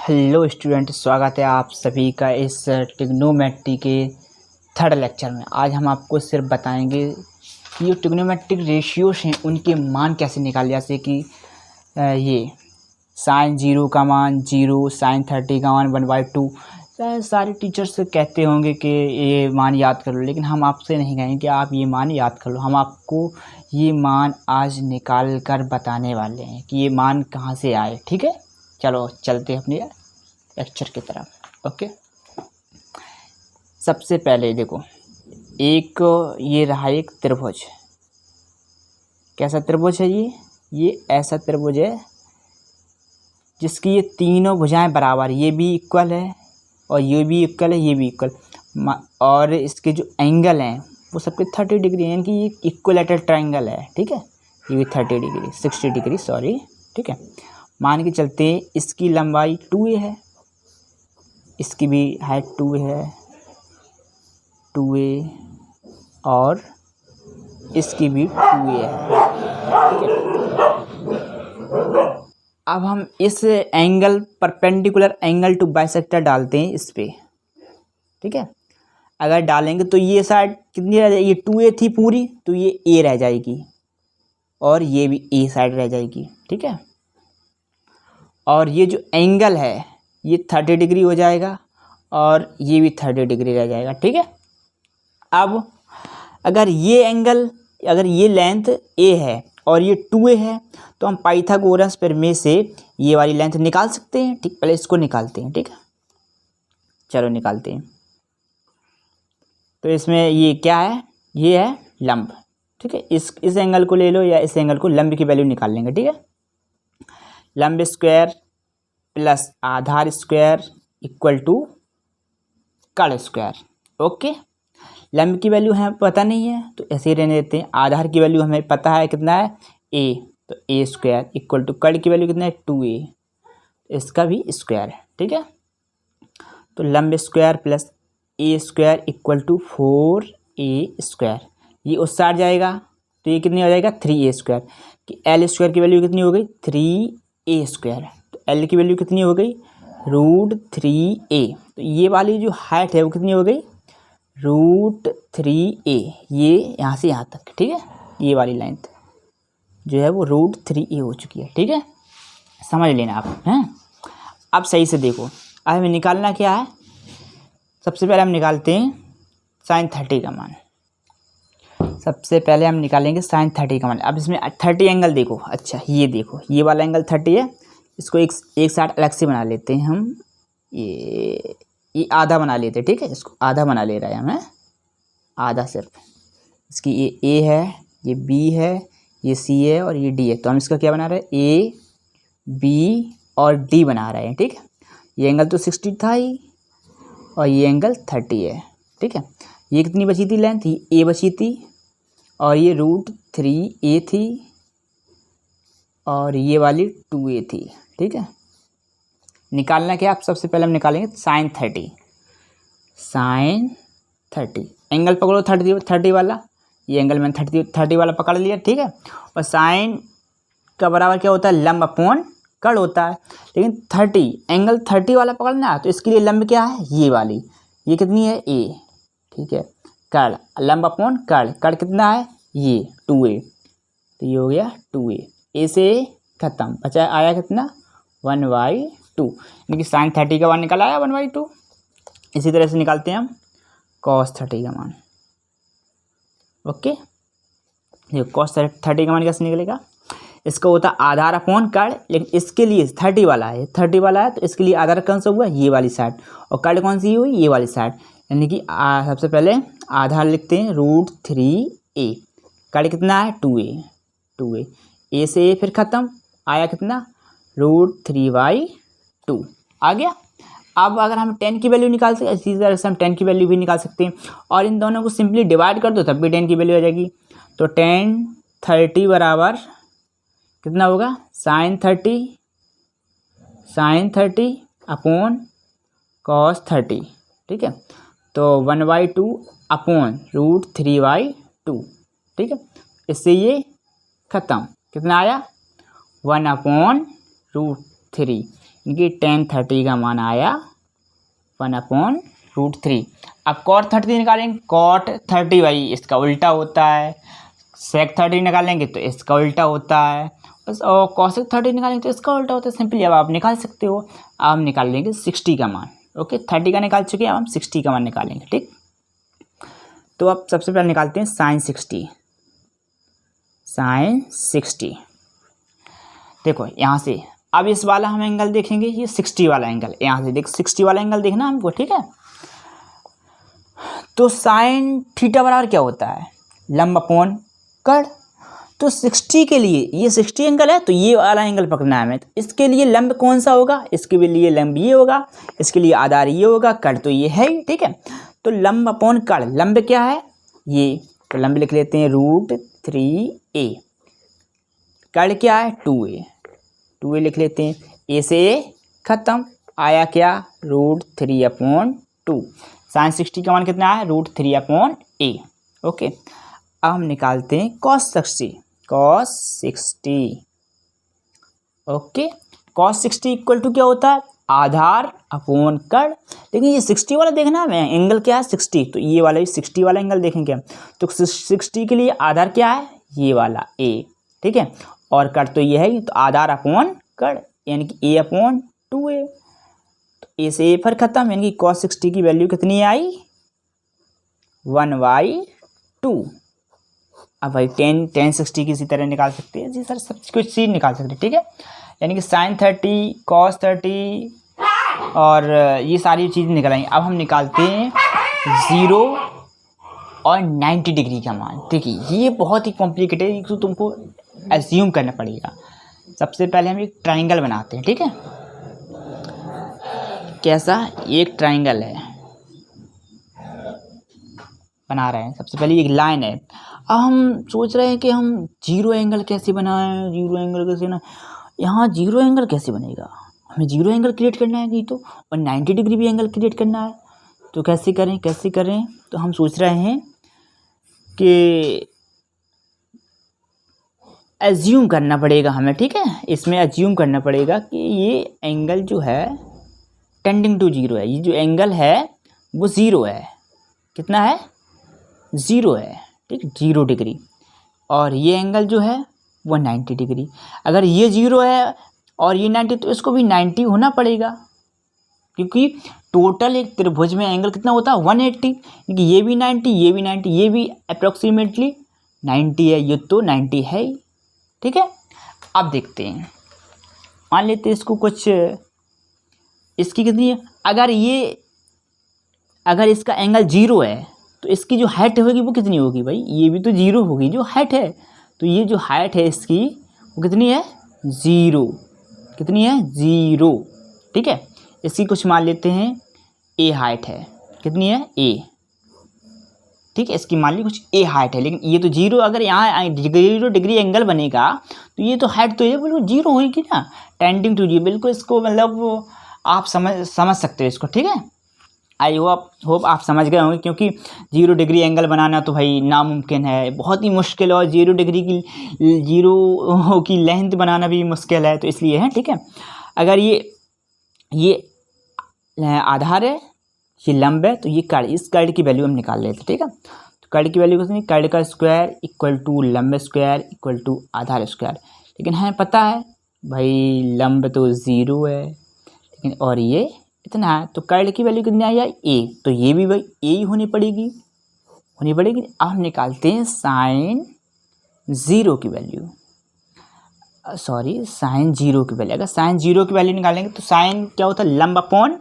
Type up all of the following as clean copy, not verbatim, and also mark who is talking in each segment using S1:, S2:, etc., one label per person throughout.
S1: Hello student, स्वागत है आप सभी का इस ट्रिग्नोमेट्री के थर्ड लेक्चर में। आज हम आपको सिर्फ बताएंगे कि ये ट्रिग्नोमेट्रिक रेशियोज हैं उनके मान कैसे निकाले, जैसे कि ये साइन 0 का मान 0, साइन 30 का मान 1/2। सारे टीचर्स कहते होंगे कि ये मान याद कर लो, लेकिन हम आपसे नहीं कहेंगे कि आप ये मान याद कर लो। हम आपको ये मान आज निकाल कर बताने वाले हैं कि ये मान कहाँ से आए। ठीक है, चलो चलते हैं अपने लेक्चर की तरफ। ओके, सबसे पहले देखो, एक ये रहा एक त्रिभुज। कैसा त्रिभुज है ये ऐसा त्रिभुज है जिसकी ये तीनों भुजाएं बराबर, ये भी इक्वल है और ये भी इक्वल है, ये भी इक्वल, और इसके जो एंगल हैं वो सबके 30 डिग्री हैं, यानी कि ये इक्विलेटरल ट्रायंगल है। ठीक है, ये भी 30 डिग्री 60 डिग्री सॉरी। ठीक है, मान के चलते हैं इसकी लंबाई 2a है, इसकी भी हाइट 2 है, 2a, और इसकी भी 2a है। ठीक है, अब हम इस angle perpendicular angle to bisector डालते हैं इस पे। ठीक है, अगर डालेंगे तो ये साइड कितनी रह जाएगी, ये 2a थी पूरी, तो ये a रह जाएगी और ये भी a साइड रह जाएगी। ठीक है, और ये जो एंगल है ये 30 डिग्री हो जाएगा और ये भी 30 डिग्री रह जाएगा। ठीक है, अब अगर ये एंगल, अगर ये लेंथ a है और ये 2a है तो हम पाइथागोरस प्रमेय से ये वाली लेंथ निकाल सकते हैं। ठीक, पहले इसको निकालते हैं। ठीक है, चलो निकालते हैं। तो इसमें ये क्या है, ये है लंब। ठीक है, इस एंगल को ले लो या इस एंगल को, लंब की वैल्यू निकाल लेंगे। ठीक है, लंब स्क्वायर प्लस आधार स्क्वायर इक्वल टू कर्ण स्क्वायर। ओके, लंब की वैल्यू हमें पता नहीं है तो ऐसे ही रहने देते हैं। आधार की वैल्यू हमें पता है कितना है, a, तो a स्क्वायर इक्वल टू कर्ण की वैल्यू कितना है, 2a, इसका भी स्क्वायर है। ठीक है, तो लंब square plus a square equal to 4a square, ये उस साइड जाएगा तो ये कितनी हो जाएगा, 3a स्क्वायर। कि l स्क्वायर की वैल्यू कितनी हो गई, 3a स्क्वायर, तो l की वैल्यू कितनी हो गई, √3a। तो ये वाली जो हाइट है वो कितनी हो गई, √3a, ये यहाँ से यहाँ तक। ठीक है, ये वाली लेंथ जो है वो √3a हो चुकी है। ठीक है, समझ लेना आप हैं। अब सही से देखो, अब हमें निकालना क्या है। सबसे पहले हम निकालते हैं साइन 30 का मान। सबसे पहले हम निकालेंगे साइन 30 का मान। अब इसमें 30 एंगल देखो, अच्छा ये देखो, ये वाला एंगल 30 है, इसको एक साइड अलग से बना लेते हैं हम, ये आधा बना लेते हैं। ठीक है, इसको आधा बना ले रहा है हमें, आधा सिर्फ। इसकी ये a है, ये b है, ये c है और ये d है, तो हम इसका क्या बना रहे हैं, a b और d बना रहे हैं। ठीक है, ये एंगल तो 60 था ही और ये एंगल 30 है। ठीक है, ये कितनी बची थी लेंथ, ये a बची थी और ये √3a थी और ये वाली 2a थी। ठीक है, निकालना क्या, आप सबसे पहले हम निकालेंगे साइन 30। साइन 30 एंगल पकड़ो 30 वाला, ये एंगल मैंने 30 वाला पकड़ लिया। ठीक है, और साइन का बराबर क्या होता है, लंब अपॉन कर्ण होता है, लेकिन 30 एंगल 30 वाला पकड़ना है तो इसके लिए लंब क्या है, ये वाली, ये कितनी है, a। ठीक है, कर्ण, लंब अपॉन कर्ण, कर्ण कितना है, ये 2a, तो ये हो गया 2a, a से खत्म, बचा आया कितना, 1/2, यानी कि साइन 30 का मान निकल आया 1/2। इसी तरह से निकालते हैं हम कॉस 30 का मान। ओके, ये कॉस 30 का मान कैसे निकलेगा, इसका होता है आधार अपॉन कर्ण, लेकिन इसके लिए 30 वाला है, 30 वाला है तो इसके लिए आधार कौन सा हुआ, ये वाली साइड, और कर्ण कौन सी हुई, ये वाली साइड, यानी कि सबसे पहले आधार लिखते हैं √3a, कर्ण कितना है, 2a, a से a फिर ख़त्म, आया कितना, √3/2 आ गया। अब अगर हम 10 की वैल्यू निकाल सकते हैं, इसी तरह से हम 10 की वैल्यू भी निकाल सकते हैं, और इन दोनों को सिंपली डिवाइड कर दो तब भी 10 की वैल्यू आ जाएगी। तो 10 30 बराबर कितना होगा, साइन 30 अपॉन कॉस 30। ठीक है, तो 1/2 अपॉन √3/2। ठीक है, इससे ये ख़त्म, कितना आया, 1/√3, इनकी tan 30 का मान आया 1/√3। अब cot 30 निकालेंगे, cot 30 भाई इसका उल्टा होता है, sec 30 निकालेंगे तो इसका उल्टा होता है, और cosec 30 निकालेंगे तो इसका उल्टा होता है। सिंपली अब आप निकाल सकते हो। अब हम निकाल लेंगे 60 का मान। ओके, 30 का निकाल चुके हैं, अब हम 60 का मान निकालेंगे। ठीक, तो अब सबसे पहले निकालते हैं sin 60। sin 60 देखो यहाँ से, अब इस वाला हम एंगल देखेंगे, ये 60 वाला एंगल, यहाँ से देख 60 वाला एंगल देखना हमको। ठीक है, तो साइन थीटा बराबर क्या होता है, लंब अपॉन कड़। तो 60 के लिए ये 60 एंगल है, तो ये वाला एंगल पकड़ना है हमें। तो इसके लिए लंब कौन सा होगा, इसके लिए लंब ये होगा, इसके लिए आधार ये होगा, कड़ तो ये है ही। ठीक है, तो लंब अपॉन कड़, लंब क्या है ये, तो लंब लिख लेते हैं √3a, कड़ क्या है 2a, 2a लिख लेते हैं, a से a खत्म, आया क्या √3/2। साइन 60 का मान कितना है √3/a। ओके, अब हम निकालते हैं cos 60। cos 60 okay, cos 60 equal to क्या होता है, आधार अपॉन कड़। लेकिन ये 60 वाला देखना है एंगल क्या है 60, तो ये वाला 60 वाला एंगल देखेंगे। तो 60 के लिए आधार क्या है, ये वाला a। ठीक है, और कड़ तो ये है, तो आधार अपॉन कड़ यानी कि a/2a। तो a से a पर खत्म, यानी कि cos 60 की वैल्यू कितनी आई 1/2। अब भाई tan 60 की इसी तरह निकाल सकते हैं जी सर, सब कुछ चीज़ निकाल सकते हैं। ठीक है, यानी कि sin 30 cos 30 और ये सारी चीज़ें निकल आएंगी। अब हम निकालते हैं 0 और 90 डिग्री का मान। देखिए ये बहुत ही कॉम्प्लिकेटेड है, तो तुमको एज्यूम करना पड़ेगा। सबसे पहले हम एक ट्राइंगल बनाते हैं। ठीक है, कैसा, एक ट्राइंगल है बना रहे हैं। सबसे पहले एक लाइन है। अब हम सोच रहे हैं कि हम जीरो एंगल कैसे बनाएं, जीरो एंगल कैसे ना, यहाँ जीरो एंगल कैसे बनेगा, हमें जीरो एंगल क्रिएट करना है नहीं तो, और 90 डिग्री भी एंगल क्रिएट करना है। तो कैसे करें, तो हम सोच रहे हैं कि एज्यूम करना पड़ेगा हमें। ठीक है, इसमें एज्यूम करना पड़ेगा कि ये एंगल जो है टेंडिंग टू जीरो है, ये जो एंगल है वो ज़ीरो है। कितना है, ज़ीरो है। ठीक, 0 डिग्री, और ये एंगल जो है वो 90 डिग्री। अगर ये 0 है और ये 90, तो इसको भी 90 होना पड़ेगा, क्योंकि टोटल एक त्रिभुज में एंगल कितना होता है 180, क्योंकि ये भी 90, ये भी 90, ये भी अप्रोक्सीमेटली 90 है, ये तो 90 है ही। ठीक है, अब देखते हैं, मान लेते हैं इसको कुछ, इसकी कितनी है, अगर इसका एंगल 0 है तो इसकी जो हाइट होगी वो कितनी होगी भाई, ये भी तो 0 होगी जो हाइट है। तो ये जो हाइट है इसकी वो कितनी है 0, कितनी है 0। ठीक है, इसकी कुछ मान लेते हैं a हाइट है, कितनी है a। ठीक है, इसकी मान ली कुछ a हाइट है, लेकिन ये तो 0, अगर यहाँ 0 डिग्री एंगल बनेगा तो ये तो हाइट तो ये बिल्कुल 0 होगी ना, टेंडिंग टू 0। बिल्कुल इसको मतलब आप समझ सकते हो इसको। ठीक है, आई होप आप समझ गए होंगे, क्योंकि 0 डिग्री एंगल बनाना तो भाई नामुमकिन है, बहुत ही मुश्किल है, और 0 डिग्री की लेंथ बनाना भी मुश्किल है, तो इसलिए है। ठीक है, अगर ये आधार है, ये लंब है, तो ये कड़, इस कड़ की वैल्यू हम निकाल लेते हैं। ठीक है, तो कड़ की वैल्यू कितनी, कड़ का स्क्वायर इक्वल टू लंब स्क्वायर इक्वल टू आधार स्क्वायर। लेकिन हमें पता है भाई लंब तो 0 है, लेकिन और ये इतना है, तो कड़ की वैल्यू कितनी आई है a, तो ये भी भाई a ही होनी पड़ेगी। अब हम निकालते हैं साइन 0 की वैल्यू, साइन 0 की वैल्यू। अगर साइन 0 की वैल्यू निकालेंगे तो साइन क्या होता है लंब अपॉन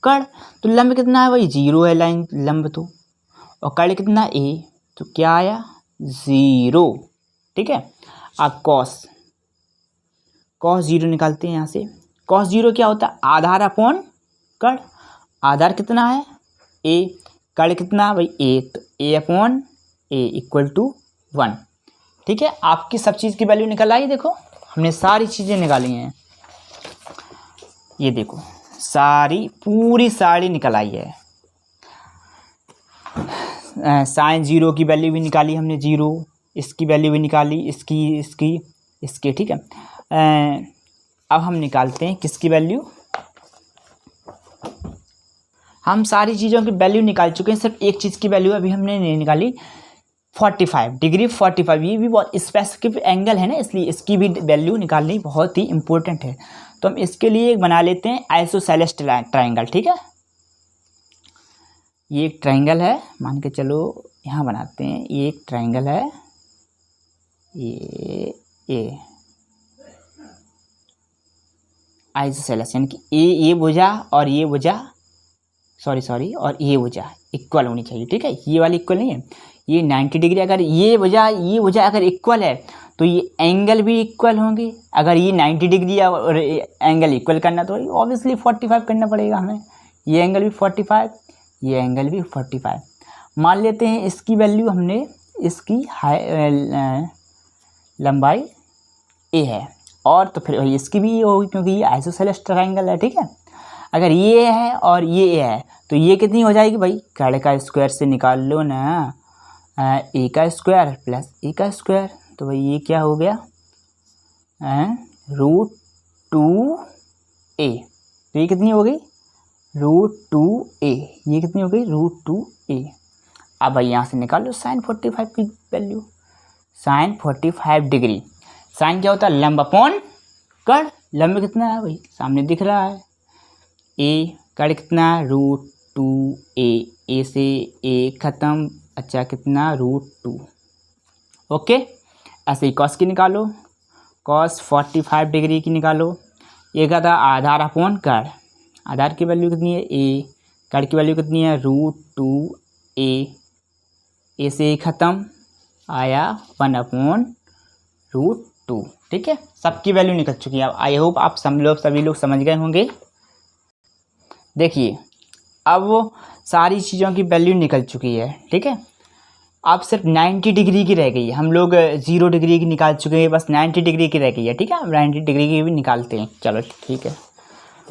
S1: कड़, तो लंब कितना है भाई 0 है लाइन लंब तो, और कड़ कितना a, तो क्या आया 0। ठीक है, अब cos 0 निकालते हैं यहाँ से। cos 0 क्या होता है आधार अपॉन कड़, आधार कितना है a, कड़ कितना भाई a, तो a/a इक्वल टू 1। ठीक है, आपकी सब चीज़ की वैल्यू निकल आई। देखो हमने सारी चीज़ें निकाली हैं, ये देखो पूरी सारी निकल आई है। साइन 0 की वैल्यू भी निकाली हमने 0, इसकी वैल्यू भी निकाली, इसकी। ठीक है, अब हम निकालते हैं किसकी वैल्यू, हम सारी चीज़ों की वैल्यू निकाल चुके हैं, सिर्फ एक चीज़ की वैल्यू अभी हमने नहीं निकाली, 45 डिग्री 45, ये भी बहुत स्पेसिफिक एंगल है ना, इसलिए इसकी भी वैल्यू निकालनी बहुत ही इंपॉर्टेंट है। तो हम इसके लिए एक बना लेते हैं आइसोसेलेस ट्राइंगल, ठीक है। ये एक ट्राइंगल है, मान के चलो यहाँ बनाते हैं, ये एक ट्राइंगल है, ये आइसोसेलेस, यानी कि ये भुजा और ये भुजा, सॉरी और ये भुजा इक्वल होनी चाहिए, ठीक है। ये वाली इक्वल नहीं है, ये 90 डिग्री, अगर ये भुजा अगर इक्वल है तो ये एंगल भी इक्वल होंगे। अगर ये 90 डिग्री और एंगल इक्वल करना तो ऑब्वियसली 45 करना पड़ेगा हमें। ये एंगल भी 45, ये एंगल भी 45। मान लेते हैं इसकी वैल्यू हमने, इसकी लंबाई ए है, और तो फिर इसकी भी ये होगी क्योंकि ये आइसोसेलेस ट्रायंगल है, ठीक है। अगर ये है और ये ए है तो ये कितनी हो जाएगी भाई, कड़ का स्क्वायर से निकाल लो ना, ए का स्क्वायर प्लस ए का स्क्वायर, तो भाई ये क्या हो गया, √2a, तो ये कितनी हो गई, √2a, ये कितनी हो गई, √2a। अब भाई यहाँ से निकाल लो sin 45 की वैल्यू, sin 45 डिग्री, साइन क्या होता है, लंब अपॉन कड़, लंब कितना है भाई सामने दिख रहा है, ए, कड़ कितना, √2a, ए से ए ख़त्म, अच्छा कितना, √2, ओके। ऐसे ही कॉस की निकालो, कॉस 45 डिग्री की निकालो, ये क्या था, आधार अपॉन कड़, आधार की वैल्यू कितनी है ए, कड़ की वैल्यू कितनी है, √2a, ए से ख़त्म आया 1/√2, ठीक है। सबकी वैल्यू निकल चुकी है। आई होप आप सभी लोग समझ गए होंगे। देखिए अब वो सारी चीज़ों की वैल्यू निकल चुकी है, ठीक है। अब सिर्फ 90 डिग्री की रह गई है, हम लोग 0 डिग्री की निकाल चुके हैं, बस 90 डिग्री की रह गई है, ठीक है। अब 90 डिग्री की भी निकालते हैं, चलो ठीक है।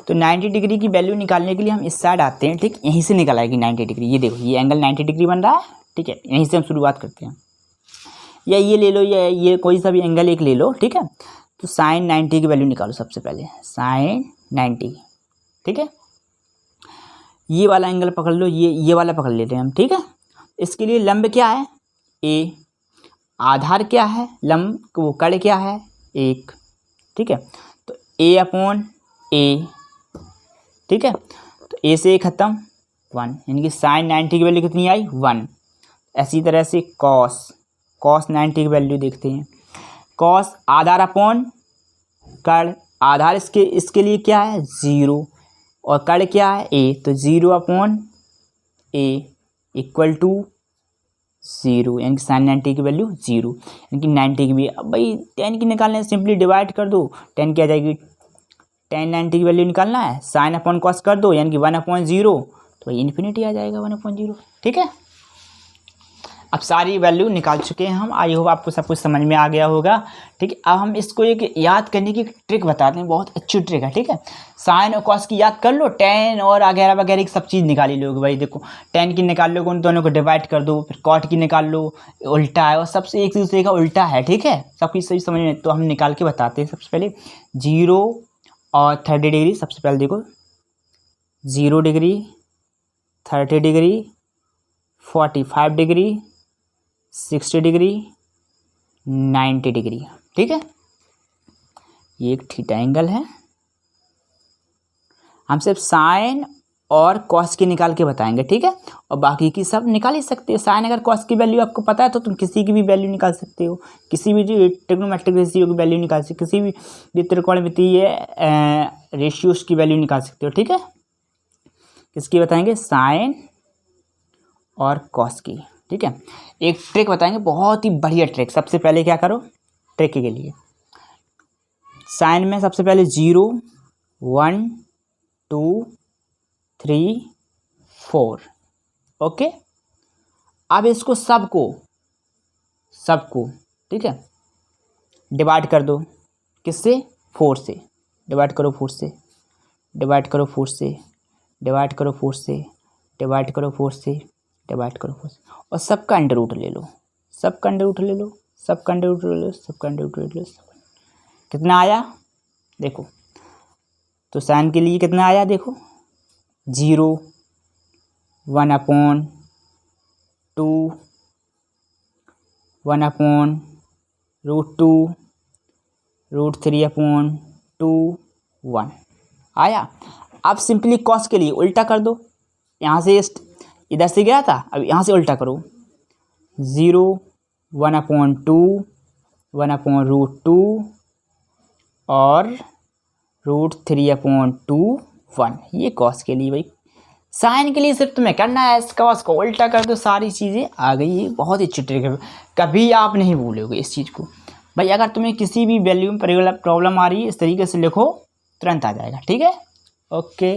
S1: तो 90 डिग्री की वैल्यू निकालने के लिए हम इस साइड आते हैं, ठीक, यहीं से निकल आएगी 90 डिग्री। ये देखो ये एंगल 90 डिग्री बन रहा है, ठीक है, यहीं से हम शुरुआत करते हैं, या ये ले लो, या ये कोई सा भी एंगल एक ले लो, ठीक है। तो sin 90 की वैल्यू निकालो सबसे पहले, sin 90, ठीक है। ये वाला एंगल पकड़ लो, ये वाला पकड़ लेते हैं हम, ठीक है। इसके लिए लंब क्या है, ए, आधार क्या है, लंब वो कड़ क्या है, 1, ठीक है। तो a/a, ठीक है। तो a से ख़त्म 1, यानी कि sin 90 की वैल्यू कितनी आई, 1। ऐसी तरह से cos 90 की वैल्यू देखते हैं, cos आधार अपॉन कड़, आधार इसके लिए क्या है, 0, और कड़ क्या है, a, तो 0/a इक्वल टू 0, यानी कि sin 90 की वैल्यू 0, यानी कि 90 की भी। अब भाई 10 की निकालने सिंपली डिवाइड कर दो, 10 की आ जाएगी, tan 90 की वैल्यू निकालना है, sin अपॉन cos कर दो, यानी कि 1/0, तो भाई इन्फिनिटी आ जाएगा 1/0, ठीक है। अब सारी वैल्यू निकाल चुके हैं हम, आई होप आपको सब कुछ समझ में आ गया होगा, ठीक है। अब हम इसको एक याद करने की ट्रिक बताते हैं, बहुत अच्छी ट्रिक है, ठीक है। साइन और कॉस की याद कर लो, tan और वगैरह वगैरह की सब चीज़ निकाली लोगे भाई। देखो tan की निकाल लो, उन दोनों को डिवाइड कर दो, फिर cot की निकाल लो, उल्टा है और सबसे एक दूसरे का उल्टा है, ठीक है। सब कुछ सही समझ में, तो हम निकाल के बताते हैं। सबसे पहले 0 और 30 डिग्री, सबसे पहले देखो 0 degree, 30 degree, 45 degree, 60 degree, 90 degree, ठीक है। ये एक थीटा एंगल है। हम सिर्फ साइन और कॉस की निकाल के बताएंगे, ठीक है, और बाकी की सब निकाल ही सकते हो। साइन अगर कॉस की वैल्यू आपको पता है तो तुम किसी की भी वैल्यू निकाल सकते हो, किसी भी ट्रिग्नोमेट्रिक रेशियो की वैल्यू निकाल सकते हो, किसी भी त्रिकोणमितीय रेशियोज की वैल्यू निकाल सकते हो, ठीक है। किसकी बताएंगे, साइन और कॉस की, ठीक है। एक ट्रिक बताएंगे, बहुत ही बढ़िया ट्रिक। सबसे पहले क्या करो, ट्रिक के लिए साइन में सबसे पहले 0, 1, 2, 3, 4, ओके। अब इसको सबको ठीक है डिवाइड कर दो, किससे, 4 से, डिवाइड करो 4 से, डिवाइड करो 4 से, डिवाइड करो 4 से, डिवाइड करो 4 से, डिवाइड करो 4 से, और सबका अंडर रूट ले लो, सबका अंडर रूट ले लो, सबका अंडर रूट ले लो, सबका अंडर रूट ले लो। कितना आया देखो, तो साइन के लिए कितना आया देखो, 0, 1/2, 1/√2, √3/2, 1 आया। अब सिंपली कॉस के लिए उल्टा कर दो, यहाँ से इधर से गया था, अब यहाँ से उल्टा करो। 0, 1/2, 1/√2 और √3/2, 1। ये कॉस के लिए भाई। साइन के लिए सिर्फ तुम्हें करना है कॉस को उल्टा कर दो, सारी चीज़ें आ गई। ये बहुत ही अच्छी ट्रिक है, कभी आप नहीं भूलोगे इस चीज़ को भाई। अगर तुम्हें किसी भी वैल्यू में प्रॉब्लम आ रही है, इस तरीके से लिखो, तुरंत आ जाएगा। ठीक है, ओके।